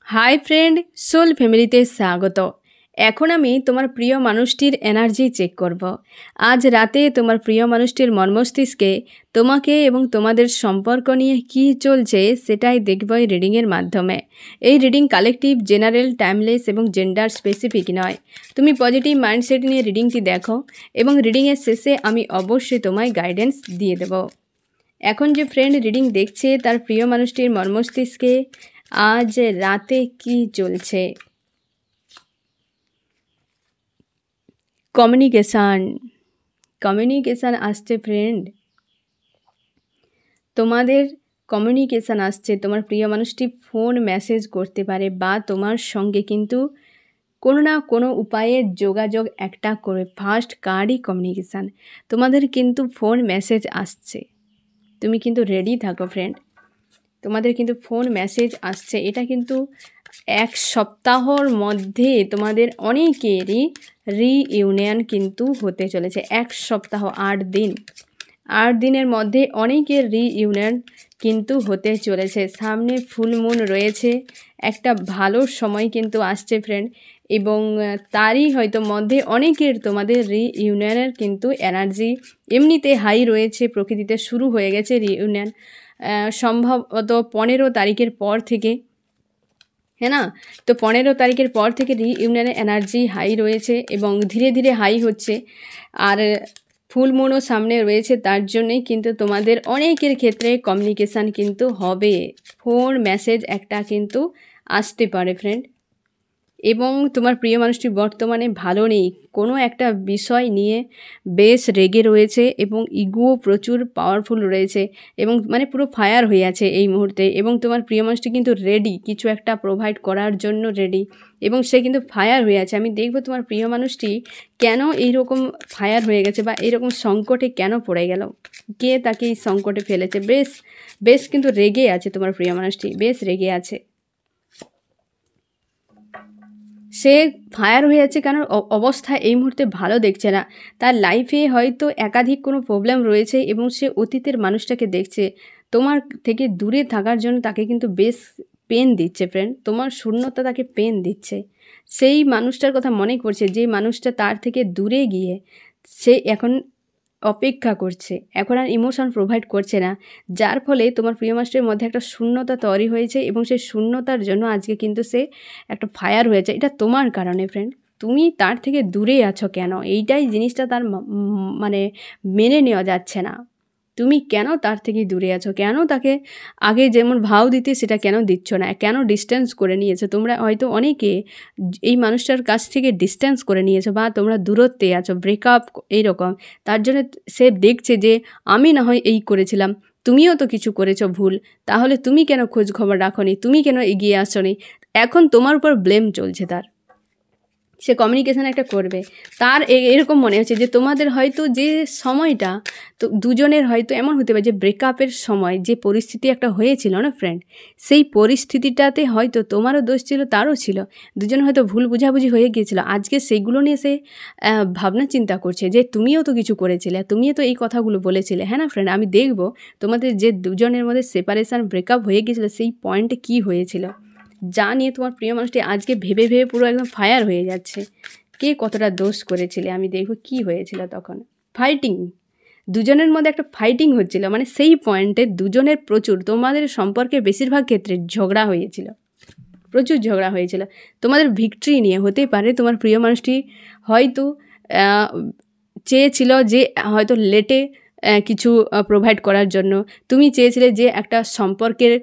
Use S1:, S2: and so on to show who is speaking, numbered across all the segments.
S1: Hi friend, soul ফ্যামিলিতে স্বাগত। এখন আমি তোমার প্রিয় মানুষটির এনার্জি চেক করব। আজ রাতে তোমার প্রিয় মানুষটির মর্মস্তিষ্কে তোমাকে এবং তোমাদের সম্পর্ক নিয়ে কী চলছে সেটাই দেখব এই রিডিংয়ের মাধ্যমে। এই রিডিং কালেকটিভ, জেনারেল, টাইমলেস এবং জেন্ডার স্পেসিফিক নয়। তুমি পজিটিভ মাইন্ডসেট নিয়ে রিডিংটি দেখো এবং রিডিংয়ের শেষে আমি অবশ্যই তোমায় গাইডেন্স দিয়ে দেব। এখন যে ফ্রেন্ড রিডিং দেখছে তার প্রিয় মানুষটির মর্মস্তিষ্কে আজ রাতে কি চলছে। কমিউনিকেশান আসছে ফ্রেন্ড, তোমাদের কমিউনিকেশান আসছে। তোমার প্রিয় মানুষটি ফোন মেসেজ করতে পারে বা তোমার সঙ্গে কিন্তু কোনো না কোনো উপায়ে যোগাযোগ একটা করে। ফার্স্ট কার্ডই কমিউনিকেশান, তোমাদের কিন্তু ফোন মেসেজ আসছে। তুমি কিন্তু রেডি থাকো ফ্রেন্ড, তোমাদের কিন্তু ফোন মেসেজ আসছে। এটা কিন্তু এক সপ্তাহর মধ্যে তোমাদের অনেকেরই রিইউনিয়ন কিন্তু হতে চলেছে। এক সপ্তাহ 8 দিন, 8 দিনের মধ্যে অনেকের রিইউনিয়ন কিন্তু হতে চলেছে। সামনে ফুল মুন রয়েছে, একটা ভালো সময় কিন্তু আসছে ফ্রেন্ড, এবং তারই হয়তো মধ্যে অনেকের তোমাদের রিইউনিয়নের কিন্তু এনার্জি এমনিতে হাই রয়েছে। প্রকৃতিতে শুরু হয়ে গেছে রিইউনিয়ন, সম্ভবত 15 তারিখের পর থেকে, হ্যাঁ না? তো 15 তারিখের পর থেকে রিইউনিয়নের এনার্জি হাই রয়েছে এবং ধীরে ধীরে হাই হচ্ছে। আর ফুল মুনও সামনে রয়েছে, তার জন্যেই কিন্তু তোমাদের অনেকের ক্ষেত্রে কমিউনিকেশান কিন্তু হবে। ফোন মেসেজ একটা কিন্তু আসতে পারে ফ্রেন্ড। এবং তোমার প্রিয় মানুষটি বর্তমানে ভালো নেই, কোনো একটা বিষয় নিয়ে বেশ রেগে রয়েছে এবং ইগোও প্রচুর পাওয়ারফুল রয়েছে এবং মানে পুরো ফায়ার হয়ে আছে এই মুহূর্তে। এবং তোমার প্রিয় মানুষটি কিন্তু রেডি, কিছু একটা প্রোভাইড করার জন্য রেডি এবং সে কিন্তু ফায়ার হয়ে আছে। আমি দেখব তোমার প্রিয় মানুষটি কেন এইরকম ফায়ার হয়ে গেছে বা এইরকম সংকটে কেন পড়ে গেল, কে তাকে এই সংকটে ফেলেছে। বেশ কিন্তু রেগে আছে তোমার প্রিয় মানুষটি, বেশ রেগে আছে। সে ফায়ার হয়ে যাচ্ছে কারণ অবস্থা এই মুহূর্তে ভালো দেখছে না। তার লাইফে হয়তো একাধিক কোনো প্রবলেম রয়েছে এবং সে অতীতের মানুষটাকে দেখছে। তোমার থেকে দূরে থাকার জন্য তাকে কিন্তু বেশ পেন দিচ্ছে ফ্রেন্ড, তোমার শূন্যতা তাকে পেন দিচ্ছে। সেই মানুষটার কথা মনে করছে, যে মানুষটা তার থেকে দূরে গিয়ে সে এখন অপেক্ষা করছে, এখন আর ইমোশন প্রোভাইড করছে না, যার ফলে তোমার প্রিয় মানুষটির মধ্যে একটা শূন্যতা তৈরি হয়েছে এবং সেই শূন্যতার জন্য আজকে কিন্তু সে একটা ফায়ার হয়েছে। এটা তোমার কারণে ফ্রেন্ড, তুমি তার থেকে দূরে আছো কেন, এইটাই জিনিসটা তার মানে মেনে নেওয়া যাচ্ছে না। তুমি কেন তার থেকে দূরে আছো, কেন তাকে আগে যেমন ভাও দিতে সেটা কেন দিচ্ছ না, কেন ডিস্টেন্স করে নিয়েছো। তোমরা হয়তো অনেকে এই মানুষটার কাছ থেকে ডিস্টেন্স করে নিয়েছো বা তোমরা দূরত্বে আছো, ব্রেকআপ এইরকম। তার জন্য সে দেখছে যে আমি না হয় এই করেছিলাম, তুমিও তো কিছু করেছো ভুল, তাহলে তুমি কেন খোঁজ খবর রাখোনি, তুমি কেন এগিয়ে আসোনি। এখন তোমার উপর ব্লেম চলছে তার। সে কমিউনিকেশান একটা করবে, তার এরকম মনে হচ্ছে যে তোমাদের হয়তো যে সময়টা, তো দুজনের হয়তো এমন হতে পারে যে ব্রেকআপের সময় যে পরিস্থিতি একটা হয়েছিল না ফ্রেন্ড, সেই পরিস্থিতিটাতে হয়তো তোমারও দোষ ছিল, তারও ছিল, দুজন হয়তো ভুল বুঝাবুঝি হয়ে গিয়েছিল। আজকে সেইগুলো নিয়ে সে ভাবনা চিন্তা করছে যে তুমিও তো কিছু করেছিলে, তুমিও তো এই কথাগুলো বলেছিলে, হ্যাঁ না ফ্রেন্ড। আমি দেখব তোমাদের যে দুজনের মধ্যে সেপারেশান, ব্রেকআপ হয়ে গিয়েছিল, সেই পয়েন্টে কী হয়েছিল, যা নিয়ে তোমার প্রিয় মানুষটি আজকে ভেবে ভেবে পুরো একদম ফায়ার হয়ে যাচ্ছে। কে কতটা দোষ করেছিলে, আমি দেখব কি হয়েছিল তখন। ফাইটিং, দুজনের মধ্যে একটা ফাইটিং হচ্ছিল, মানে সেই পয়েন্টে দুজনের প্রচুর তোমাদের সম্পর্কে বেশিরভাগ ক্ষেত্রে ঝগড়া হয়েছিল, প্রচুর ঝগড়া হয়েছিল তোমাদের ভিক্টরি নিয়ে। হতেই পারে তোমার প্রিয় মানুষটি হয়তো চেয়েছিল যে হয়তো লেটে কিছু প্রোভাইড করার জন্য, তুমি চেয়েছিলে যে একটা সম্পর্কের,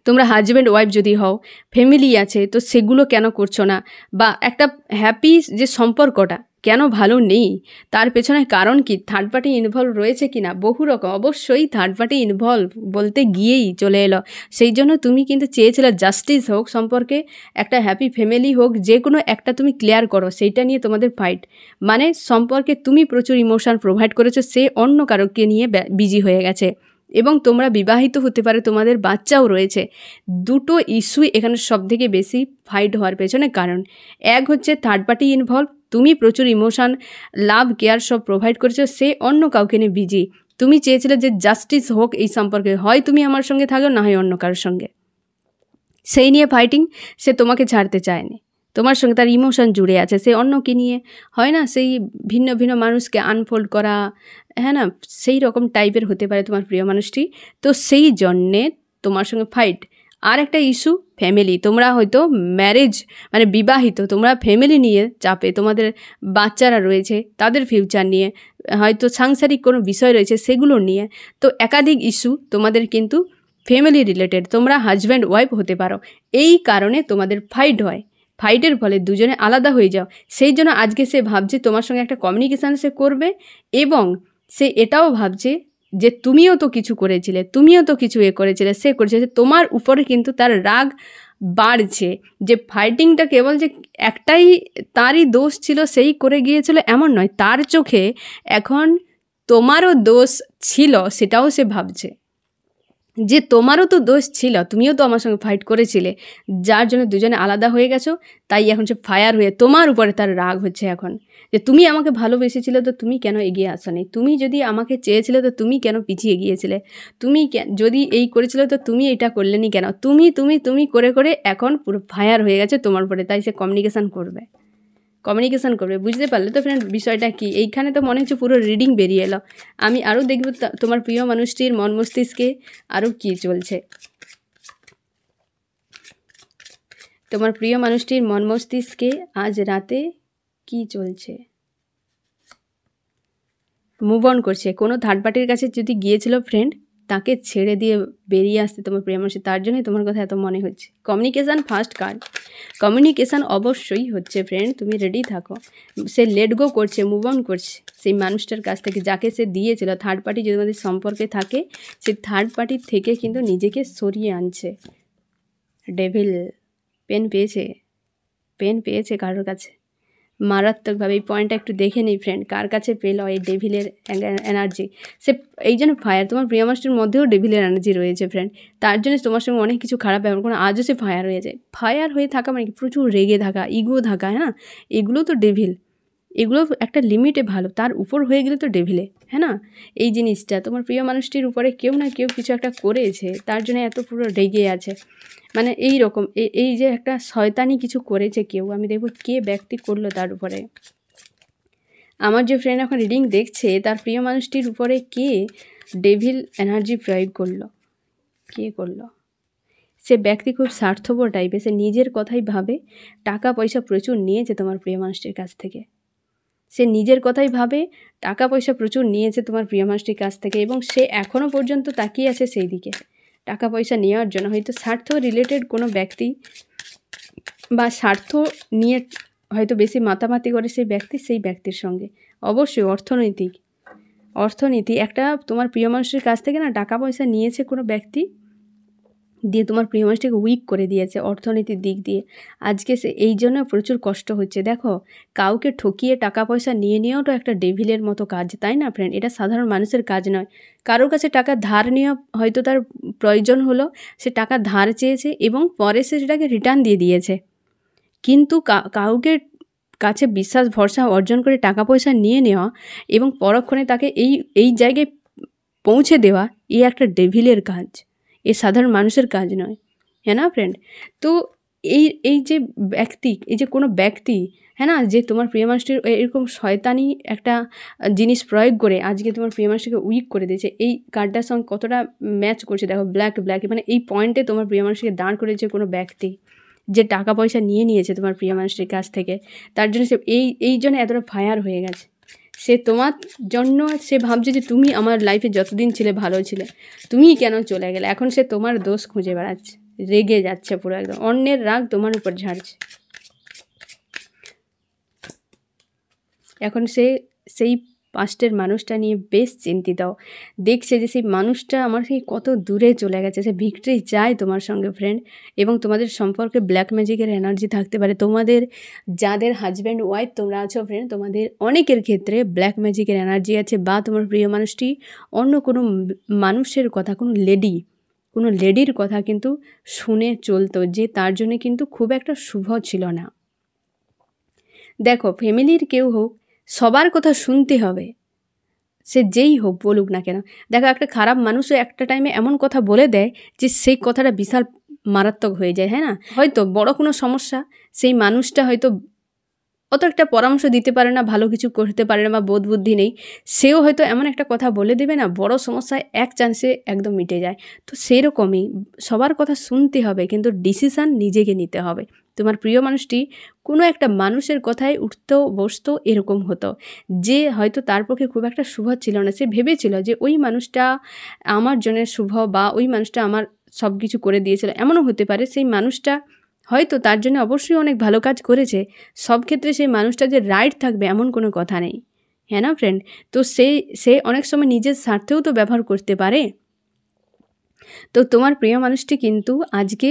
S1: তোমরা হাজব্যান্ড ওয়াইফ যদি হও, ফ্যামিলি আছে, তো সেগুলো কেন করছো না, বা একটা হ্যাপি যে সম্পর্কটা কেন ভালো নেই, তার পেছনে কারণ কি, থার্ড পার্টি ইনভলভ রয়েছে কি না, বহু রকম। অবশ্যই থার্ড পার্টি ইনভলভ বলতে গিয়েই চলে এলো। সেই জন্য তুমি কিন্তু চেয়েছিলে জাস্টিস হোক সম্পর্কে, একটা হ্যাপি ফ্যামিলি হোক, যে কোনো একটা তুমি ক্লিয়ার করো, সেইটা নিয়ে তোমাদের ফাইট। মানে সম্পর্কে তুমি প্রচুর ইমোশন প্রোভাইড করেছো, সে অন্য কারোকে নিয়ে বিজি হয়ে গেছে এবং তোমরা বিবাহিত হতে পারে, তোমাদের বাচ্চাও রয়েছে। দুটো ইস্যুই এখানে সবথেকে বেশি ফাইট হওয়ার পেছনে কারণ। এক হচ্ছে থার্ড পার্টি ইনভলভ, তুমি প্রচুর ইমোশন, লাভ, কেয়ার সব প্রোভাইড করেছো, সে অন্য কাউকে নিয়ে বিজি। তুমি চেয়েছিলে যে জাস্টিস হোক এই সম্পর্কে, হয় তুমি আমার সঙ্গে থাকো, না হয় অন্য কারোর সঙ্গে। সেই নিয়ে ফাইটিং, সে তোমাকে ছাড়তে চায়নি, তোমার সঙ্গে তার ইমোশন জুড়ে আছে। সে অন্যকে নিয়ে হয় না, সেই ভিন্ন ভিন্ন মানুষকে আনফোল্ড করা, হ্যাঁ না, সেই রকম টাইপের হতে পারে তোমার প্রিয় মানুষটি। তো সেই জন্যে তোমার সঙ্গে ফাইট। আর একটা ইস্যু ফ্যামিলি, তোমরা হয়তো ম্যারেজ মানে বিবাহিত, তোমরা ফ্যামিলি নিয়ে চাপে, তোমাদের বাচ্চারা রয়েছে তাদের ফিউচার নিয়ে, হয়তো সাংসারিক কোনো বিষয় রয়েছে সেগুলো নিয়ে। তো একাধিক ইস্যু তোমাদের কিন্তু ফ্যামিলি রিলেটেড, তোমরা হাজব্যান্ড ওয়াইফ হতে পারো, এই কারণে তোমাদের ফাইট হয়। ফাইটের ফলে দুজনে আলাদা হয়ে যাও। সেই জন্য আজকে সে ভাবছে তোমার সঙ্গে একটা কমিউনিকেশান সে করবে, এবং সে এটাও ভাবছে যে তুমিও তো কিছু করেছিলে, তুমিও তো কিছু করেছিলে, সে করেছে, তোমার উপরে কিন্তু তার রাগ বাড়ছে। যে ফাইটিংটা কেবল যে একটাই তারই দোষ ছিল, সেই করে গিয়েছিল এমন নয়, তার চোখে এখন তোমারও দোষ ছিল, সেটাও সে ভাবছে যে তোমারও তো দোষ ছিল, তুমিও তো আমার সঙ্গে ফাইট করেছিলে, যার জন্য দুজনে আলাদা হয়ে গেছো। তাই এখন সে ফায়ার হয়ে তোমার উপরে তার রাগ হচ্ছে এখন, যে তুমি আমাকে ভালোবেসেছিলে তো তুমি কেন এগিয়ে আসোনি, তুমি যদি আমাকে চেয়েছিলে তো তুমি কেন পিছিয়ে গিয়েছিলে, তুমি যদি এই করেছিলে তো তুমি এটা করলেনি কেন, তুমি তুমি তুমি করে করে এখন পুরো ফায়ার হয়ে গেছে তোমার উপরে। তাই সে কমিউনিকেশান করবে। বুঝতে পারলে তো ফ্রেন্ড বিষয়টা কি? এইখানে তো মনে হচ্ছে পুরো রিডিং বেরিয়ে এলো। আমি আরও দেখব তোমার প্রিয় মানুষটির মন মস্তিষ্কে আরও কী চলছে। তোমার প্রিয় মানুষটির মন মস্তিষ্কে আজ রাতে কি চলছে? মুভ অন করছে। কোনো থার্ড পার্টির কাছে যদি গিয়েছিল ফ্রেন্ড, তাকে ছেড়ে দিয়ে বেরিয়ে আসতে তোমার প্রিয় মানুষ, তার জন্যই তোমার কথা এত মনে হচ্ছে। কমিউনিকেশান ফার্স্ট কার্ড, কমিউনিকেশান অবশ্যই হচ্ছে ফ্রেন্ড, তুমি রেডি থাকো। সে লেট গো করছে, মুভ অন করছে সেই মানুষটার কাছ থেকে যাকে সে দিয়েছিল। থার্ড পার্টি যদি আমাদের সম্পর্কে থাকে, সেই থার্ড পার্টির থেকে কিন্তু নিজেকে সরিয়ে আনছে। ডেভিল পেন পেয়েছে কারোর কাছে মারাত্মকভাবে। এই পয়েন্টটা একটু দেখে নিই ফ্রেন্ড, কার কাছে পেল এই ডেভিলের এনার্জি। সে এই জন্য ফায়ার, তোমার প্রিয় মানুষটির মধ্যেও ডেভিলের এনার্জি রয়েছে ফ্রেন্ড, তার জন্য তোমার সঙ্গে অনেক কিছু খারাপ ব্যবহার করে আজও সে ফায়ার হয়ে যায়। ফায়ার হয়ে থাকা মানে প্রচুর রেগে থাকা, ইগো থাকা, হ্যাঁ, এগুলো তো ডেভিল। এগুলো একটা লিমিটে ভালো, তার উপর হয়ে গেলে তো ডেভিলে, হ্যাঁ না। এই জিনিসটা তোমার প্রিয় মানুষটির উপরে কেউ না কেউ কিছু একটা করেছে, তার জন্য এত পুরো রেগে আছে। মানে এই রকম এই যে একটা শয়তানি কিছু করেছে কেউ, আমি দেখব কে ব্যক্তি করলো তার উপরে। আমার যে ফ্রেন্ড এখন রিডিং দেখছে, তার প্রিয় মানুষটির উপরে কে ডেভিল এনার্জি প্রয়োগ করলো, কে করলো? সে ব্যক্তি খুব স্বার্থপর টাইপের, সে নিজের কথাই ভাবে, টাকা পয়সা প্রচুর নিয়েছে তোমার প্রিয় মানুষটির কাছ থেকে। সে নিজের কথাই ভাবে, টাকা পয়সা প্রচুর নিয়েছে তোমার প্রিয় মানুষটির কাছ থেকে, এবং সে এখনও পর্যন্ত তাকিয়ে আছে সেই দিকে টাকা পয়সা নেওয়ার জন্য। হয়তো স্বার্থ রিলেটেড কোনো ব্যক্তি, বা স্বার্থ নিয়ে হয়তো বেশি মাতামাতি করে সেই ব্যক্তির সঙ্গে। অবশ্যই অর্থনীতি একটা তোমার প্রিয় মানুষের কাছ থেকে না টাকা পয়সা নিয়েছে কোনো ব্যক্তি, দিয়ে তোমার প্রিয় মানুষটিকে উইক করে দিয়েছে অর্থনীতির দিক দিয়ে। আজকে সে এই জন্য প্রচুর কষ্ট হচ্ছে। দেখো, কাউকে ঠকিয়ে টাকা পয়সা নিয়ে নেওয়াও তো একটা ডেভিলের মতো কাজ, তাই না ফ্রেন্ড? এটা সাধারণ মানুষের কাজ নয়। কারোর কাছে টাকা ধার নেওয়া হয়তো তার প্রয়োজন হলো, সে টাকা ধার চেয়েছে এবং পরে সে সেটাকে রিটার্ন দিয়ে দিয়েছে। কিন্তু কাউকে কাছে বিশ্বাস ভরসা অর্জন করে টাকা পয়সা নিয়ে নেওয়া এবং পরক্ষণে তাকে এই জায়গায় পৌঁছে দেওয়া, এই একটা ডেভিলের কাজ, এ সাধারণ মানুষের কাজ নয়, হ্যাঁ না ফ্রেন্ড? তো এই যে ব্যক্তি, এই যে কোনো ব্যক্তি, হ্যাঁ না, যে তোমার প্রিয় মানুষটির এরকম শয়তানি একটা জিনিস প্রয়োগ করে আজকে তোমার প্রিয় মানুষটিকে উইক করে দিয়েছে, এই কার্ডটার সঙ্গে কতটা ম্যাচ করছে দেখো। ব্ল্যাক মানে এই পয়েন্টে তোমার প্রিয় মানুষকে দাঁড় করেছে কোনো ব্যক্তি, যে টাকা পয়সা নিয়েছে তোমার প্রিয় মানুষটির কাছ থেকে। তার জন্য সে এই জন্য এতটা ফায়ার হয়ে গেছে। সে তোমার জন্য সে ভাবছে যে তুমি আমার লাইফে যতদিন ছিলে ভালো ছিলে, তুমি কেন চলে গেলে। এখন সে তোমার দোষ খুঁজে বেড়াচ্ছে, রেগে যাচ্ছে পুরো একদম, অন্যের রাগ তোমার উপর ঝাড়ছে। এখন সে সেই পাস্টের মানুষটা নিয়ে বেশ চিন্তিত, দেখছে যে সেই মানুষটা আমার থেকে কত দূরে চলে গেছে। সে ভিক্টরি চায় তোমার সঙ্গে ফ্রেন্ড, এবং তোমাদের সম্পর্কে ব্ল্যাক ম্যাজিকের এনার্জি থাকতে পারে। তোমাদের যাদের হাজব্যান্ড ওয়াইফ তোমরা আছো ফ্রেন্ড, তোমাদের অনেকের ক্ষেত্রে ব্ল্যাক ম্যাজিকের এনার্জি আছে, বা তোমার প্রিয় মানুষটি অন্য কোনো মানুষের কথা, কোনো লেডির কথা কিন্তু শুনে চলতো, যে তার জন্য কিন্তু খুব একটা শুভ ছিল না। দেখো, ফ্যামিলির কেউ হোক, সবার কথা শুনতে হবে, সে যেই হোক বলুক না কেন। দেখো, একটা খারাপ মানুষও একটা টাইমে এমন কথা বলে দেয় যে সেই কথাটা বিশাল মারাত্মক হয়ে যায়, হ্যাঁ না? হয়তো বড় কোনো সমস্যা, সেই মানুষটা হয়তো অত একটা পরামর্শ দিতে পারে না, ভালো কিছু করতে পারে না বা বোধ বুদ্ধি নেই। সেও হয়তো এমন একটা কথা বলে দেবে না, বড় সমস্যায় এক চান্সে একদম মিটে যায়। তো সেরকমই সবার কথা শুনতে হবে, কিন্তু ডিসিশান নিজেকে নিতে হবে। তোমার প্রিয় মানুষটি কোনো একটা মানুষের কথায় উঠতো বসতো এরকম হতো, যে হয়তো তার পক্ষে খুব একটা শুভ ছিল না। সে ভেবেছিল যে ওই মানুষটা আমার জন্য শুভ, বা ওই মানুষটা আমার সব কিছু করে দিয়েছিল। এমনও হতে পারে সেই মানুষটা হয়তো তার জন্য অবশ্যই অনেক ভালো কাজ করেছে। সব ক্ষেত্রে সেই মানুষটা যে রাইট থাকবে এমন কোনো কথা নেই, হ্যাঁ না ফ্রেন্ড? তো সে অনেক সময় নিজের স্বার্থেও তো ব্যবহার করতে পারে। তো তোমার প্রিয় মানুষটি কিন্তু আজকে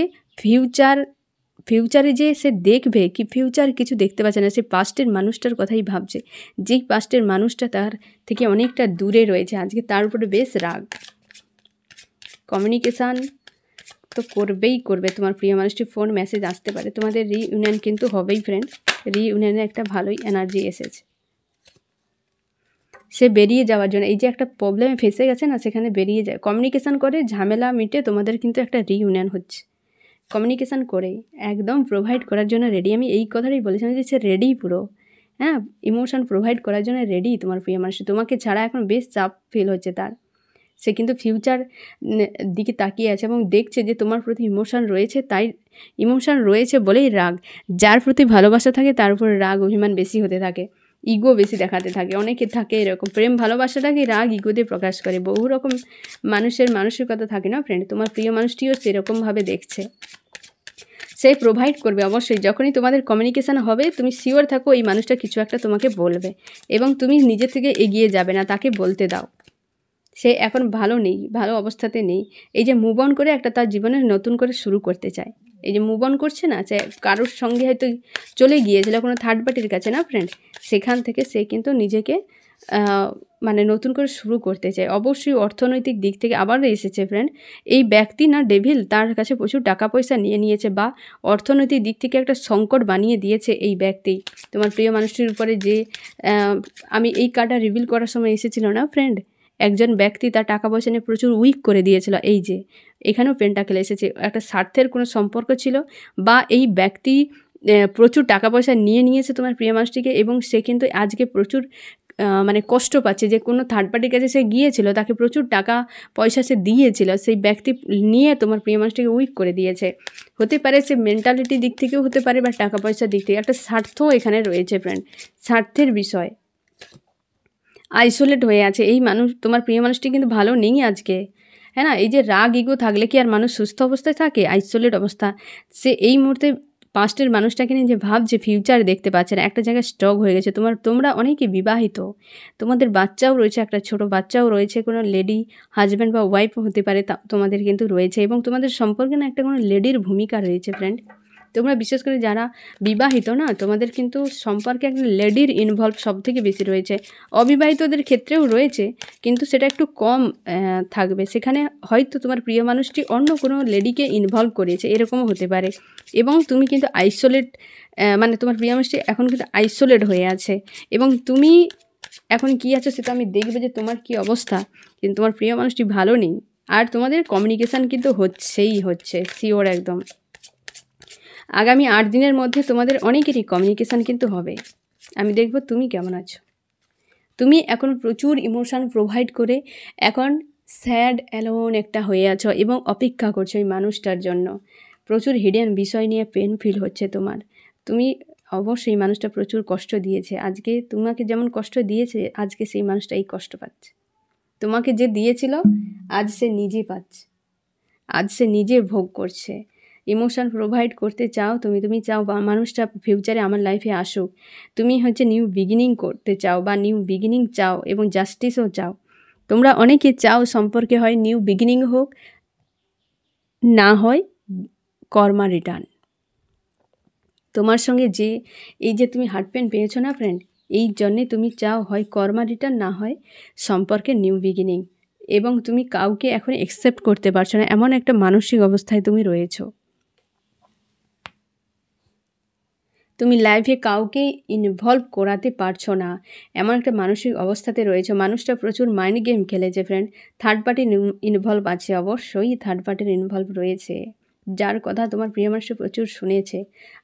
S1: ফিউচারে যে সে দেখবে, কি ফিউচার কিছু দেখতে পাচ্ছে না, সে পাস্টের মানুষটার কথাই ভাবছে, যেই পাস্টের মানুষটা তার থেকে অনেকটা দূরে রয়েছে। আজকে তার উপরে বেশ রাগ। কমিউনিকেশান তো করবে তোমার প্রিয় মানুষটি, ফোন মেসেজ আসতে পারে, তোমাদের রিইউনিয়ন কিন্তু হবেই ফ্রেন্ড। রিইউনিয়নে একটা ভালোই এনার্জি এসেছে। সে বেরিয়ে যাওয়ার জন্য, এই যে একটা প্রবলেমে ফেসে গেছে না, সেখানে বেরিয়ে যায়, কমিউনিকেশান করে ঝামেলা মিটে তোমাদের কিন্তু একটা রিইউনিয়ন হচ্ছে। কমিউনিকেশান করে একদম প্রোভাইড করার জন্য রেডি। আমি এই কথাটাই বলেছিলাম যে সে রেডি পুরো, হ্যাঁ, ইমোশন প্রোভাইড করার জন্য রেডি তোমার প্রিয় মানুষ। তোমাকে ছাড়া এখন বেশ চাপ ফিল হচ্ছে তার। সে কিন্তু ফিউচার দিকে তাকিয়ে আছে এবং দেখছে যে তোমার প্রতি ইমোশন রয়েছে, তাই ইমোশন রয়েছে বলেই রাগ। যার প্রতি ভালোবাসা থাকে তার উপর রাগ অভিমান বেশি হতে থাকে, ইগো বেশি দেখাতে থাকে। অনেকে থাকে এরকম, প্রেম ভালোবাসাটাকে রাগ ইগোতে প্রকাশ করে। বহু রকম মানুষের মানসিকতা থাকে না ফ্রেন্ড, তোমার প্রিয় মানুষটিও সেরকমভাবে দেখছে। সে প্রোভাইড করবে অবশ্যই। যখনই তোমাদের কমিউনিকেশান হবে, তুমি শিওর থাকো এই মানুষটা কিছু একটা তোমাকে বলবে, এবং তুমি নিজে থেকে এগিয়ে যাবে না, তাকে বলতে দাও। সে এখন ভালো নেই, ভালো অবস্থাতে নেই। এই যে মুভ অন করে একটা তার জীবনে নতুন করে শুরু করতে চায়, এই যে মুভ অন করছে না, সে কারোর সঙ্গে হয়তো চলে গিয়েছিল কোনো থার্ড পার্টির কাছে না ফ্রেন্ড, সেখান থেকে সে কিন্তু নিজেকে মানে নতুন করে শুরু করতে চায়। অবশ্যই অর্থনৈতিক দিক থেকে আবার এসেছে ফ্রেন্ড। এই ব্যক্তি না ডেভিল, তার কাছে প্রচুর টাকা পয়সা নিয়ে নিয়েছে, বা অর্থনৈতিক দিক থেকে একটা সংকট বানিয়ে দিয়েছে এই ব্যক্তি তোমার প্রিয় মানুষটির উপরে। যে আমি এই কার্ডটা রিভিল করার সময় এসেছিল না ফ্রেন্ড, একজন ব্যক্তি তার টাকা পয়সা নিয়ে প্রচুর উইক করে দিয়েছিল। এই যে এখানেও পেন্টাকেল এসেছে, একটা স্বার্থের কোনো সম্পর্ক ছিল, বা এই ব্যক্তি প্রচুর টাকা পয়সা নিয়ে নিয়েছে তোমার প্রিয় মানুষটিকে, এবং সে কিন্তু আজকে প্রচুর মানে কষ্ট পাচ্ছে। যে কোনো থার্ড পার্টির কাছে সে গিয়েছিল, তাকে প্রচুর টাকা পয়সা সে দিয়েছিল, সেই ব্যক্তি নিয়ে তোমার প্রিয় মানুষটিকে উইক করে দিয়েছে। হতে পারে সে মেন্টালিটি দিক থেকেও হতে পারে, বা টাকা পয়সার দিক থেকে একটা স্বার্থ এখানে রয়েছে ফ্রেন্ড, স্বার্থের বিষয়। আইসোলেট হয়ে আছে এই মানুষ, তোমার প্রিয় মানুষটি কিন্তু ভালো নেই আজকে, হ্যাঁ না? এই যে রাগ ইগো থাকলে কি আর মানুষ সুস্থ অবস্থায় থাকে? আইসোলেট অবস্থা। সে এই মুহূর্তে পাস্টের মানুষটাকে নিয়ে যে ভাবছে, ফিউচার দেখতে পাচ্ছে না, একটা জায়গায় স্টক হয়ে গেছে। তোমরা অনেকে বিবাহিত, তোমাদের বাচ্চাও রয়েছে, একটা ছোট বাচ্চাও রয়েছে, কোনো লেডি হাজব্যান্ড বা ওয়াইফ হতে পারে, তোমাদের কিন্তু রয়েছে, এবং তোমাদের সম্পর্কে না একটা কোনো লেডির ভূমিকা রয়েছে ফ্রেন্ড। তোমরা বিশেষ করে যারা বিবাহিত না, তোমাদের কিন্তু সম্পর্কে একটা লেডির ইনভলভ সব থেকে বেশি রয়েছে। অবিবাহিতদের ক্ষেত্রেও রয়েছে, কিন্তু সেটা একটু কম থাকবে। সেখানে হয়তো তোমার প্রিয় মানুষটি অন্য কোনো লেডিকে ইনভলভ করেছে, এরকমও হতে পারে। এবং তুমি কিন্তু আইসোলেট, মানে তোমার প্রিয় মানুষটি এখন কিন্তু আইসোলেট হয়ে আছে, এবং তুমি এখন কী আছো সেটা আমি দেখবে যে তোমার কী অবস্থা। কিন্তু তোমার প্রিয় মানুষটি ভালো নেই, আর তোমাদের কমিউনিকেশান কিন্তু হচ্ছে শিওর একদম। আগামী 8 দিনের মধ্যে তোমাদের অনেকেরই কমিউনিকেশান কিন্তু হবে। আমি দেখব তুমি কেমন আছো। তুমি এখন প্রচুর ইমোশান প্রোভাইড করে এখন স্যাড অ্যালোন একটা হয়ে আছো, এবং অপেক্ষা করছো এই মানুষটার জন্য। প্রচুর হিডেন বিষয় নিয়ে পেন ফিল হচ্ছে তোমার। তুমি অবশ্যই মানুষটা প্রচুর কষ্ট দিয়েছে, আজকে তোমাকে যেমন কষ্ট দিয়েছে, আজকে সেই মানুষটা এই কষ্ট পাচ্ছে। তোমাকে যে দিয়েছিল আজ সে নিজে পাচ্ছে, আজ সে নিজে ভোগ করছে। ইমোশান প্রোভাইড করতে চাও তুমি চাও বা মানুষটা ফিউচারে আমার লাইফে আসুক। তুমি হচ্ছে নিউ বিগিনিং করতে চাও, বা নিউ বিগিনিং চাও, এবং জাস্টিসও চাও। তোমরা অনেকে চাও সম্পর্কে হয় নিউ বিগিনিং হোক, না হয় কর্মা রিটার্ন। তোমার সঙ্গে যে এই যে তুমি হার্ট পেন পেয়েছো না ফ্রেন্ড, এই জন্যে তুমি চাও হয় কর্মা রিটার্ন, না হয় সম্পর্কে নিউ বিগিনিং। এবং তুমি কাউকে এখন অ্যাকসেপ্ট করতে পারছো না, এমন একটা মানসিক অবস্থায় তুমি রয়েছো। তুমি লাইফে কাউকে ইনভলভ করাতে পারছো না, এমন একটা মানসিক অবস্থাতে রয়েছে। মানুষটা প্রচুর মাইন্ড গেম খেলেছে ফ্রেন্ড। থার্ড পার্টির ইনভলভ আছে, অবশ্যই থার্ড পার্টির ইনভলভ রয়েছে। যার কথা তোমার প্রিয় মানুষ প্রচুর শুনেছে।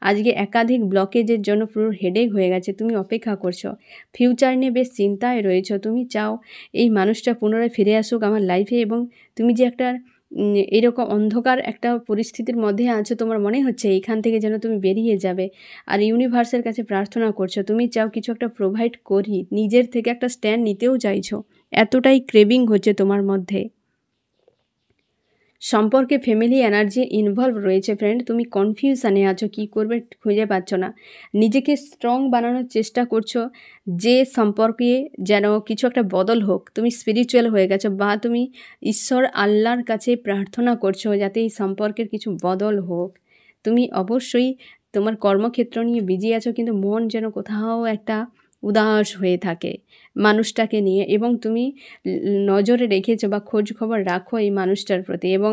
S1: আজকে একাধিক ব্লকেজের জন্য পুরো হেডেক হয়ে গেছে, তুমি অপেক্ষা করছো, ফিউচার নিয়ে বেশ চিন্তায় রয়েছো, তুমি চাও এই মানুষটা পুনরায় ফিরে আসুক আমার লাইফে। এবং তুমি যে একটা এরকম অন্ধকার একটা পরিস্থিতির মধ্যে আছো, তোমার মনে হচ্ছে এইখান থেকে যেন তুমি বেরিয়ে যাবে। আর ইউনিভার্সের কাছে প্রার্থনা করছো, তুমি চাও কিছু একটা প্রোভাইড করি, নিজের থেকে একটা স্ট্যান্ড নিতেও চাইছো, এতটাই ক্রেভিং হচ্ছে তোমার মধ্যে। সম্পর্কে ফ্যামিলি এনার্জি ইনভলভ রয়েছে ফ্রেন্ড, তুমি কনফিউশনে আছো, কী করবে খুঁজে পাচ্ছ না, নিজেকে স্ট্রং বানানোর চেষ্টা করছো যে সম্পর্কে যেন কিছু একটা বদল হোক। তুমি স্পিরিচুয়াল হয়ে গেছো বা তুমি ঈশ্বর আল্লাহর কাছে প্রার্থনা করছো যাতে এই সম্পর্কের কিছু বদল হোক। তুমি অবশ্যই তোমার কর্মক্ষেত্র নিয়ে বিজি আছো, কিন্তু মন যেন কোথাও একটা উদাস হয়ে থাকে মানুষটাকে নিয়ে, এবং তুমি নজরে রেখেছো বা খোঁজ খবর রাখো এই মানুষটার প্রতি। এবং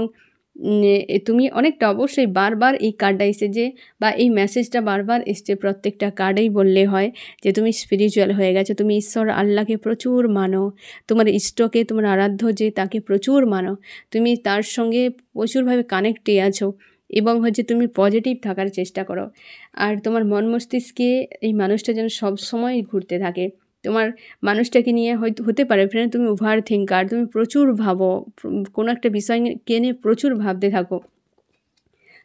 S1: তুমি অনেকটা অবশ্যই বারবার এই কার্ডটা এসেছে বা এই মেসেজটা বারবার এসছে, প্রত্যেকটা কার্ডেই বললে হয় যে তুমি স্পিরিচুয়াল হয়ে গেছো, তুমি ঈশ্বর আল্লাহকে প্রচুর মানো, তোমার ইষ্টকে, তোমার আরাধ্য যে তাকে প্রচুর মানো, তুমি তার সঙ্গে প্রচুরভাবে কানেক্টে আছো, এবং হচ্ছে তুমি পজিটিভ থাকার চেষ্টা করো। আর তোমার মন মস্তিষ্কে এই মানুষটা যেন সবসময় ঘুরতে থাকে। তোমার মানুষটাকে নিয়ে হয়তো হতে পারে ফ্রেন্ড তুমি ওভার থিঙ্কার, তুমি প্রচুর ভাবো, কোনো একটা বিষয়কে নিয়ে প্রচুর ভাবতে থাকো,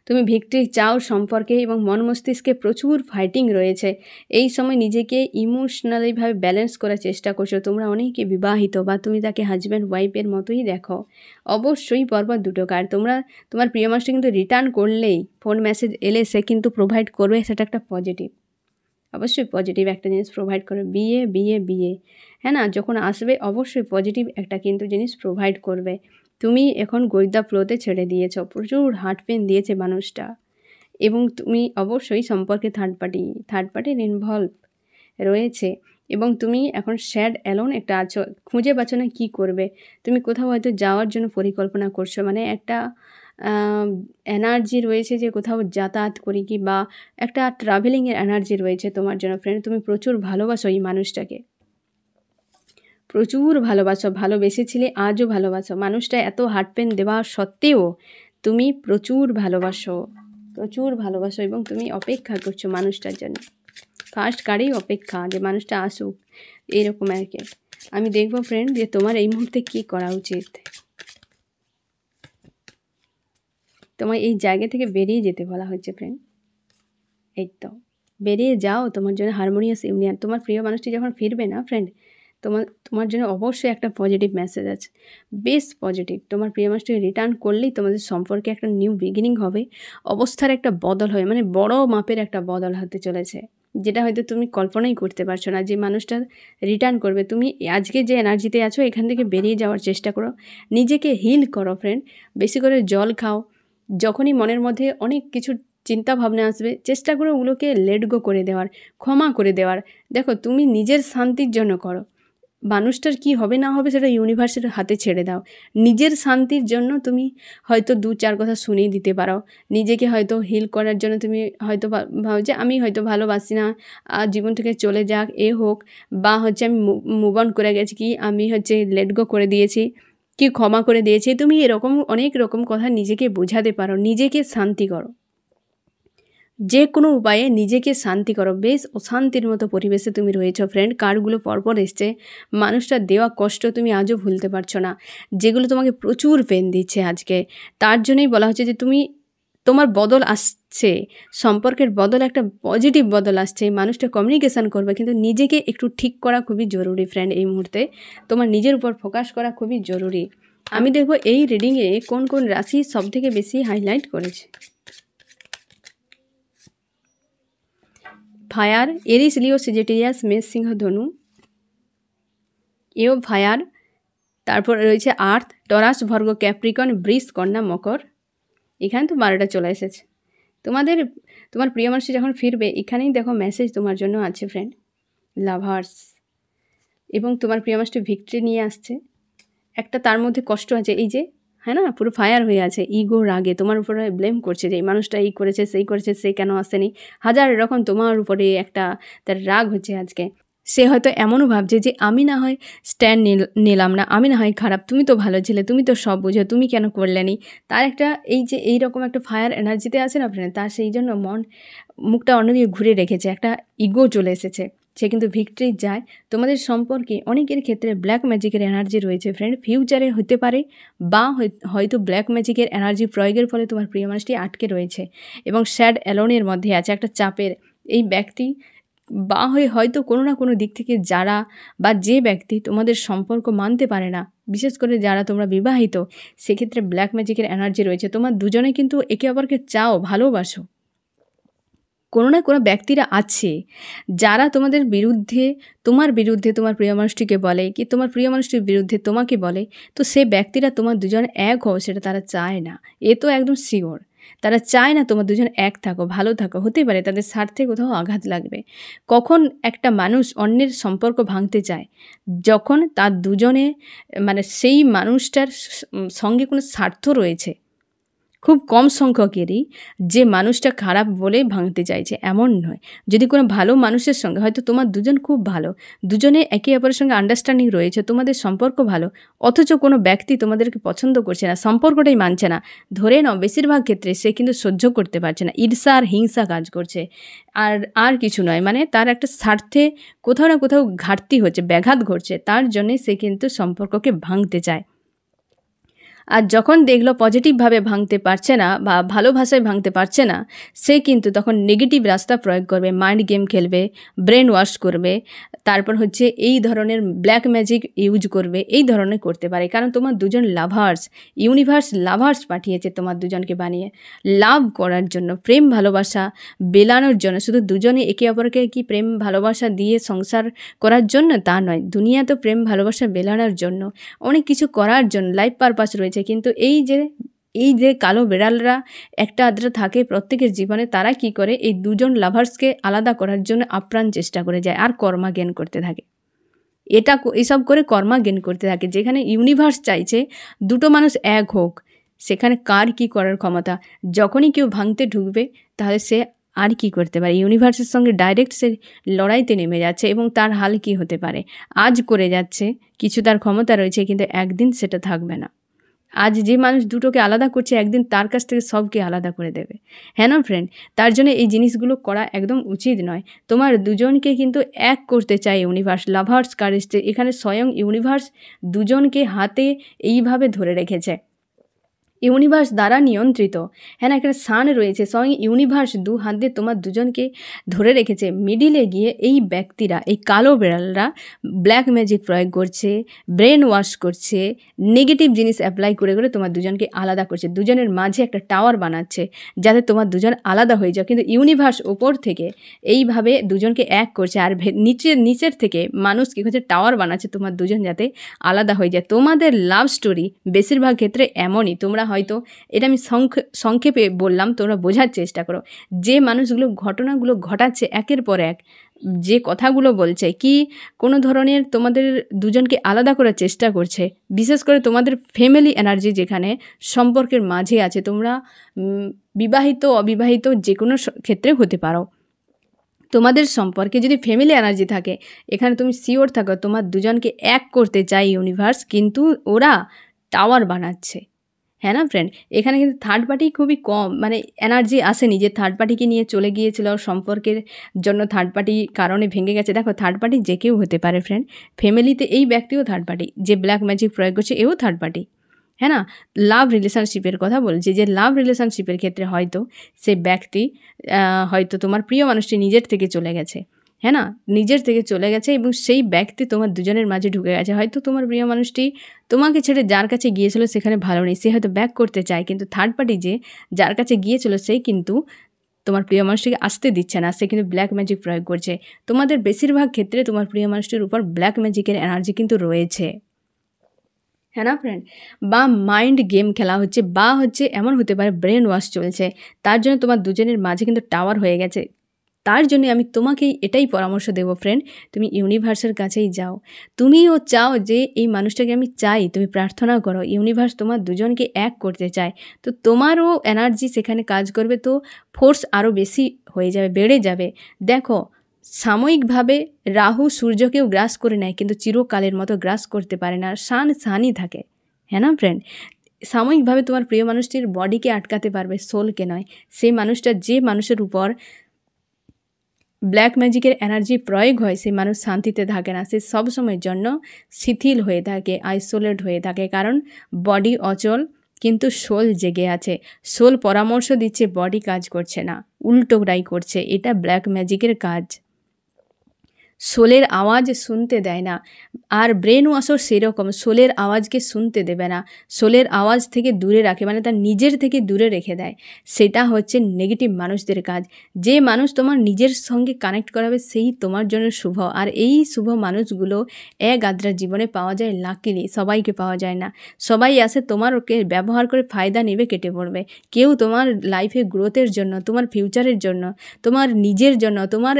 S1: তুমি ভিক্টরি চাও সম্পর্কে, এবং মন মস্তিষ্কে প্রচুর ফাইটিং রয়েছে। এই সময় নিজেকে ইমোশনালিভাবে ব্যালেন্স করার চেষ্টা করছো। তোমরা অনেকে বিবাহিত বা তুমি তাকে হাজব্যান্ড ওয়াইফের মতোই দেখো। অবশ্যই পরপর দুটো কার্ড, তোমার প্রিয় মানুষটা কিন্তু রিটার্ন করলেই, ফোন মেসেজ এলে সে কিন্তু প্রোভাইড করবে, সেটা একটা পজিটিভ, অবশ্যই পজিটিভ একটা জিনিস প্রোভাইড করে। বিয়ে বিয়ে বিয়ে, হ্যাঁ না, যখন আসবে অবশ্যই পজিটিভ একটা কিন্তু জিনিস প্রোভাইড করবে। তুমি এখন গোয়েন্দা ফ্লোতে ছেড়ে দিয়েছো, প্রচুর হার্ট পেন দিয়েছে মানুষটা, এবং তুমি অবশ্যই সম্পর্কে থার্ড পার্টির ইনভলভ রয়েছে, এবং তুমি এখন স্যাড অ্যালোন একটা আছো, খুঁজে পাচ্ছ না কী করবে। তুমি কোথাও হয়তো যাওয়ার জন্য পরিকল্পনা করছো, মানে একটা এনার্জি রয়েছে যে কোথাও যাতায়াত করি কি, বা একটা ট্রাভেলিংয়ের এনার্জি রয়েছে তোমার জন্য ফ্রেন্ড। তুমি প্রচুর ভালোবাসো এই মানুষটাকে, প্রচুর ভালোবাসো, ভালোবেসেছিলে, আজও ভালোবাসো। মানুষটা এত হার্ট পেন দেওয়া সত্ত্বেও তুমি প্রচুর ভালোবাসো, এবং তুমি অপেক্ষা করছো মানুষটার জন্য। ফার্স্ট কার্ডেই অপেক্ষা যে মানুষটা আসুক, এরকম আর কি। আমি দেখবো ফ্রেন্ড যে তোমার এই মুহূর্তে কী করা উচিত। তোমার এই জায়গা থেকে বেরিয়ে যেতে বলা হচ্ছে ফ্রেন্ড, এই তো বেরিয়ে যাও, তোমার জন্য হারমোনিয়াস ইউনিয়ন। তোমার প্রিয় মানুষটি যখন ফিরবে না ফ্রেন্ড, তোমার জন্য অবশ্যই একটা পজিটিভ মেসেজ আছে, বেশ পজিটিভ। তোমার প্রিয় মানুষটি রিটার্ন করলেই তোমাদের সম্পর্কে একটা নিউ বিগিনিং হবে, অবস্থার একটা বদল হবে, মানে বড় মাপের একটা বদল হতে চলেছে, যেটা হয়তো তুমি কল্পনাই করতে পারছো না যে মানুষটা রিটার্ন করবে। তুমি আজকে যে এনার্জিতে আছো এখান থেকে বেরিয়ে যাওয়ার চেষ্টা করো, নিজেকে হিল করো ফ্রেন্ড, বেশি করে জল খাও। যখনই মনের মধ্যে অনেক কিছু চিন্তা ভাবনা আসবে, চেষ্টা করো ওগুলোকে লেট গো করে দেওয়ার, ক্ষমা করে দেওয়ার। দেখো তুমি নিজের শান্তির জন্য করো, মানুষটার কি হবে না হবে সেটা ইউনিভার্সের হাতে ছেড়ে দাও। নিজের শান্তির জন্য তুমি হয়তো 2-4 কথা শুনিয়ে দিতে পারো, নিজেকে হয়তো হিল করার জন্য তুমি হয়তো ভাবো যে আমি হয়তো ভালোবাসি না, জীবন থেকে চলে যাক, এ হোক, বা হচ্ছে আমি মুভ অন করে গেছি, কি আমি হচ্ছে লেট গো করে দিয়েছি, কি ক্ষমা করে দিয়েছি। তুমি এরকম অনেক রকম কথা নিজেকে বোঝাতে পারো, নিজেকে শান্তি করো, যে কোনো উপায়ে নিজেকে শান্তি করো। বেশ অশান্তির মতো পরিবেশে তুমি রয়েছো ফ্রেন্ড, কার্ডগুলো পরপর এসছে, মানুষটার দেওয়া কষ্ট তুমি আজও ভুলতে পারছো না, যেগুলো তোমাকে প্রচুর পেন দিচ্ছে আজকে। তার জন্যই বলা হচ্ছে যে তোমার বদল আসছে, সম্পর্কের বদল, একটা পজিটিভ বদল আসছে, মানুষটা কমিউনিকেশান করবে, কিন্তু নিজেকে একটু ঠিক করা খুবই জরুরি ফ্রেন্ড। এই মুহূর্তে তোমার নিজের উপর ফোকাস করা খুবই জরুরি। আমি দেখব এই রিডিংয়ে কোন কোন রাশি সবথেকে বেশি হাইলাইট করেছে। ফায়ার, এরিস, লিও, সেজিটেরিয়াস, মেষ, সিংহ, ধনু, এও ফায়ার। তারপর রয়েছে আর্থ, টরাস, ভর্গ, ক্যাপ্রিকন, বৃষ, কন্যা, মকর। এখানে তো 12টা চলে এসেছে। তোমার প্রিয় মানুষটি যখন ফিরবে, এখানেই দেখো মেসেজ তোমার জন্য আছে ফ্রেন্ড, লাভার্স। এবং তোমার প্রিয় মানুষটি ভিক্টরি নিয়ে আসছে, একটা তার মধ্যে কষ্ট আছে, এই যে হ্যাঁ না, পুরো ফায়ার হয়ে আছে, ইগো রাগে তোমার উপরে ব্লেম করছে যে এই মানুষটা এই করেছে, সেই করেছে, সে কেন আসেনি, হাজার রকম তোমার উপরে একটা তার রাগ হচ্ছে আজকে। সে হয়তো এমনও ভাবছে যে আমি না হয় স্ট্যান্ড নিলাম না, আমি না হয় খারাপ, তুমি তো ভালো ছিলে, তুমি তো সব বুঝো, তুমি কেন করলেনি। তার একটা এই যে এইরকম একটা ফায়ার এনার্জিতে আছে না ফ্রেন্ড, তার সেই জন্য মুখটা অন্যদিকে ঘুরে রেখেছে, একটা ইগো চলে এসেছে, সে কিন্তু ভিক্টরি যায়। তোমাদের সম্পর্কে অনেকের ক্ষেত্রে ব্ল্যাক ম্যাজিকের এনার্জি রয়েছে ফ্রেন্ড, ফিউচারে হতে পারে, বা হয়তো ব্ল্যাক ম্যাজিকের এনার্জি প্রয়োগের ফলে তোমার প্রিয় মানুষটি আটকে রয়েছে এবং স্যাড অ্যালোনের মধ্যে আছে, একটা চাপের। এই ব্যক্তি বা হয়তো কোনো না কোনো দিক থেকে যারা বা যে ব্যক্তি তোমাদের সম্পর্ক মানতে পারে না, বিশেষ করে যারা তোমরা বিবাহিত, সেক্ষেত্রে ব্ল্যাক ম্যাজিকের এনার্জি রয়েছে। তোমার দুজনে কিন্তু একে অপরকে চাও, ভালোবাসো। কোনো না কোনো ব্যক্তিরা আছে যারা তোমাদের বিরুদ্ধে, তোমার বিরুদ্ধে তোমার প্রিয় মানুষটিকে বলে, কি তোমার প্রিয় মানুষটির বিরুদ্ধে তোমাকে বলে, তো সে ব্যক্তিরা তোমার দুজন এক হও সেটা তারা চায় না, এ তো একদম শিওর। তারা চায় না তোমার দুজন এক থাকো, ভালো থাকো। হতে পারে তাদের স্বার্থে কোথাও আঘাত লাগবে। কখন একটা মানুষ অন্যের সম্পর্ক ভাঙতে চায়? যখন তার দুজনে মানে সেই মানুষটার সঙ্গে কোনো স্বার্থ রয়েছে। খুব কম সংখ্যকেরই যে মানুষটা খারাপ বলে ভাঙতে চাইছে, এমন নয়। যদি কোনো ভালো মানুষের সঙ্গে, হয়তো তোমার দুজন খুব ভালো, দুজনে একে অপরের সঙ্গে আন্ডারস্ট্যান্ডিং রয়েছে, তোমাদের সম্পর্ক ভালো, অথচ কোনো ব্যক্তি তোমাদেরকে পছন্দ করছে না, সম্পর্কটাই মানছে না, ধরে নাও বেশিরভাগ ক্ষেত্রে সে কিন্তু সহ্য করতে পারছে না, ঈর্ষা আর হিংসা কাজ করছে, আর কিছু নয়। মানে তার একটা স্বার্থে কোথাও না কোথাও ঘাটতি হচ্ছে, ব্যাঘাত ঘটছে, তার জন্যে সে কিন্তু সম্পর্ককে ভাঙতে চায়। আর যখন দেখলো পজিটিভভাবে ভাঙতে পারছে না বা ভালো ভাষায় ভাঙতে পারছে না, সে কিন্তু তখন নেগেটিভ রাস্তা প্রয়োগ করবে, মাইন্ড গেম খেলবে, ব্রেন ওয়াশ করবে, তারপর হচ্ছে এই ধরনের ব্ল্যাক ম্যাজিক ইউজ করবে, এই ধরনের করতে পারে। কারণ তোমার দুজন লাভার্স, ইউনিভার্স লাভার্স পাঠিয়েছে তোমার দুজনকে বানিয়ে লাভ করার জন্য, প্রেম ভালোবাসা বেলানোর জন্য। শুধু দুজনে একে অপরকে কি প্রেম ভালোবাসা দিয়ে সংসার করার জন্য তা নয়, দুনিয়া তো প্রেম ভালোবাসা বেলানোর জন্য, অনেক কিছু করার জন্য, লাইফ পারপাস রয়েছে। কিন্তু এই যে কালো বিড়ালরা একটা আধটা থাকে প্রত্যেকের জীবনে, তারা কি করে এই দুজন লাভার্সকে আলাদা করার জন্য আপ্রাণ চেষ্টা করে যায় আর কর্মা জ্ঞান করতে থাকে। এসব করে কর্মা জ্ঞান করতে থাকে। যেখানে ইউনিভার্স চাইছে দুটো মানুষ এক হোক, সেখানে কার কি করার ক্ষমতা? যখনই কেউ ভাঙতে ঢুকবে তাহলে সে আর কি করতে পারে? ইউনিভার্সের সঙ্গে ডাইরেক্ট সে লড়াইতে নেমে যাচ্ছে এবং তার হাল কি হতে পারে? আজ করে যাচ্ছে, কিছু তার ক্ষমতা রয়েছে, কিন্তু একদিন সেটা থাকবে না। আজ যে মানুষ দুটোকে আলাদা করছে, একদিন তার কাছ থেকে সবকে আলাদা করে দেবে। হ্যাঁ না ফ্রেন্ড? তার জন্য এই জিনিসগুলো করা একদম উচিত নয়। তোমার দুজনকে কিন্তু এক করতে চায় ইউনিভার্স, লাভার্স কারেজ। এখানে স্বয়ং ইউনিভার্স দুজনকে হাতে এইভাবে ধরে রেখেছে, ইউনিভার্স দ্বারা নিয়ন্ত্রিত। হ্যাঁ না, এখানে সান রয়েছে, স্বয়ং ইউনিভার্স দু হাত দিয়ে তোমার দুজনকে ধরে রেখেছে। মিডিলে গিয়ে এই ব্যক্তিরা, এই কালো বিড়ালরা ব্ল্যাক ম্যাজিক প্রয়োগ করছে, ব্রেন ওয়াশ করছে, নেগেটিভ জিনিস অ্যাপ্লাই করে করে তোমার দুজনকে আলাদা করছে, দুজনের মাঝে একটা টাওয়ার বানাচ্ছে যাতে তোমার দুজন আলাদা হয়ে যাও। কিন্তু ইউনিভার্স ওপর থেকে এইভাবে দুজনকে এক করছে, আর নিচের থেকে মানুষ কী করছে, টাওয়ার বানাচ্ছে তোমার দুজন যাতে আলাদা হয়ে যায়। তোমাদের লাভ স্টোরি বেশিরভাগ ক্ষেত্রে এমনই। তোমরা হয়তো, এটা আমি সংক্ষেপে বললাম, তোমরা বোঝার চেষ্টা করো। যে মানুষগুলো ঘটনাগুলো ঘটাচ্ছে একের পর এক, যে কথাগুলো বলছে, কি কোনো ধরনের তোমাদের দুজনকে আলাদা করার চেষ্টা করছে, বিশেষ করে তোমাদের ফ্যামিলি এনার্জি যেখানে সম্পর্কের মাঝে আছে, তোমরা বিবাহিত অবিবাহিত যে কোনো ক্ষেত্রে হতে পারো, তোমাদের সম্পর্কে যদি ফ্যামিলি এনার্জি থাকে, এখানে তুমি শিওর থাকো তোমার দুজনকে এক করতে চাই ইউনিভার্স, কিন্তু ওরা টাওয়ার বানাচ্ছে। হ্যাঁ না ফ্রেন্ড? এখানে কিন্তু থার্ড পার্টি খুবই কম, মানে এনার্জি আসেনি যে থার্ড পার্টিকে নিয়ে চলে গিয়েছিল সম্পর্কের জন্য, থার্ড পার্টি কারণে ভেঙে গেছে। দেখো, থার্ড পার্টি যে কেউ হতে পারে ফ্রেন্ড, ফ্যামিলিতে এই ব্যক্তিও থার্ড পার্টি, যে ব্ল্যাক ম্যাজিক প্রয়োগ করছে এও থার্ড পার্টি। হ্যাঁ না? লাভ রিলেশনশিপের কথা বলছি, যে লাভ রিলেশনশিপের ক্ষেত্রে হয়তো সে ব্যক্তি হয়তো তোমার প্রিয় মানুষটি নিজের থেকে চলে গেছে। হ্যাঁ না? নিজের থেকে চলে গেছে এবং সেই ব্যক্তি তোমার দুজনের মাঝে ঢুকে গেছে। হয়তো তোমার প্রিয় মানুষটি তোমাকে ছেড়ে যার কাছে গিয়েছিল সেখানে ভালো নেই, সে হয়তো ব্যাক করতে চায়, কিন্তু থার্ড পার্টি যে যার কাছে গিয়েছিল সেই কিন্তু তোমার প্রিয় মানুষটিকে আসতে দিচ্ছে না, সে কিন্তু ব্ল্যাক ম্যাজিক প্রয়োগ করছে। তোমাদের বেশিরভাগ ক্ষেত্রে তোমার প্রিয় মানুষটির উপর ব্ল্যাক ম্যাজিকের এনার্জি কিন্তু রয়েছে। হ্যাঁ না ফ্রেন্ড? বা মাইন্ড গেম খেলা হচ্ছে, বা হচ্ছে এমন হতে পারে ব্রেন ওয়াশ চলছে, তার জন্য তোমার দুজনের মাঝে কিন্তু টাওয়ার হয়ে গেছে। তার জন্য আমি তোমাকেই এটাই পরামর্শ দেবো ফ্রেন্ড, তুমি ইউনিভার্সের কাছেই যাও। তুমিও চাও যে এই মানুষটাকে আমি চাই, তুমি প্রার্থনা করো, ইউনিভার্স তোমার দুজনকে এক করতে চায়, তো তোমারও এনার্জি সেখানে কাজ করবে, তো ফোর্স আরও বেশি হয়ে যাবে, বেড়ে যাবে। দেখো, সাময়িকভাবে রাহু সূর্যকেও গ্রাস করে নেয়, কিন্তু চিরকালের মতো গ্রাস করতে পারে না, শানই থাকে, হ্যাঁ না ফ্রেন্ড? সাময়িকভাবে তোমার প্রিয় মানুষটির বডিকে আটকাতে পারবে, সোলকে নয়। সেই মানুষটা, যে মানুষের উপর ব্ল্যাক ম্যাজিকের এনার্জি প্রয়োগ হয়, সেই মানুষ শান্তিতে থাকে না, সে সবসময়ের জন্য শিথিল হয়ে থাকে, আইসোলেট হয়ে থাকে, কারণ বডি অচল কিন্তু সোল জেগে আছে। সোল পরামর্শ দিচ্ছে, বডি কাজ করছে না, উল্টোটাই করছে। এটা ব্ল্যাক ম্যাজিকের কাজ। সোলের আওয়াজ শুনতে দেয় না। আর ব্রেন ওয়াশও সেরকম, সোলের আওয়াজকে শুনতে দেবে না, সোলের আওয়াজ থেকে দূরে রাখে, মানে তার নিজের থেকে দূরে রেখে দেয়। সেটা হচ্ছে নেগেটিভ মানুষদের কাজ। যে মানুষ তোমার নিজের সঙ্গে কানেক্ট করাবে, সেই তোমার জন্য শুভ। আর এই শুভ মানুষগুলো এক আদ্রা জীবনে পাওয়া যায়, লাকিলি। সবাইকে পাওয়া যায় না। সবাই আসে তোমার ওকে ব্যবহার করে ফায়দা নেবে, কেটে পড়বে। কেউ তোমার লাইফে গ্রোথের জন্য, তোমার ফিউচারের জন্য, তোমার নিজের জন্য, তোমার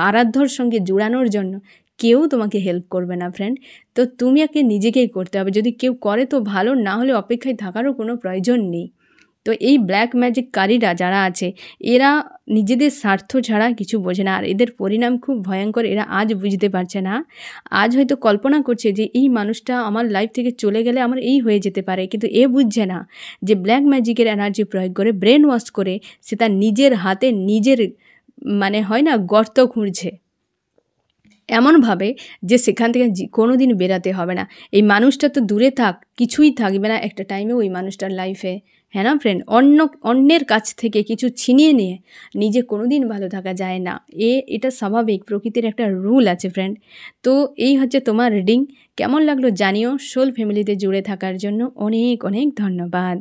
S1: আরাধ্যর সঙ্গে জুড়ানোর জন্য কেউ তোমাকে হেল্প করবে না ফ্রেন্ড। তো তুমি একে নিজেকেই করতে হবে। যদি কেউ করে তো ভালো, না হলে অপেক্ষায় থাকারও কোনো প্রয়োজন নেই। তো এই ব্ল্যাক ম্যাজিককারীরা যারা আছে, এরা নিজেদের স্বার্থ ছাড়া কিছু বোঝে না, আর এদের পরিণাম খুব ভয়ঙ্কর। এরা আজ বুঝতে পারছে না, আজ হয়তো কল্পনা করছে যে এই মানুষটা আমার লাইফ থেকে চলে গেলে আমার এই হয়ে যেতে পারে, কিন্তু এ বুঝছে না যে ব্ল্যাক ম্যাজিকের এনার্জি প্রয়োগ করে, ব্রেন ওয়াশ করে, সে তার নিজের হাতে নিজের, মানে হয় না, গর্ত খুঁড়ছে এমনভাবে যে সেখান থেকে কোনো দিন বেরাতে হবে না। এই মানুষটা তো দূরে থাক, কিছুই থাকবে না একটা টাইমে ওই মানুষটার লাইফে, হ্যাঁ না ফ্রেন্ড? অন্যের কাছ থেকে কিছু ছিনিয়ে নিয়ে নিজে কোনো দিন ভালো থাকা যায় না। এটা স্বাভাবিক, প্রকৃতির একটা রুল আছে ফ্রেন্ড। তো এই হচ্ছে তোমার রিডিং। কেমন লাগলো জানিও। সোল ফ্যামিলিতে জুড়ে থাকার জন্য অনেক অনেক ধন্যবাদ।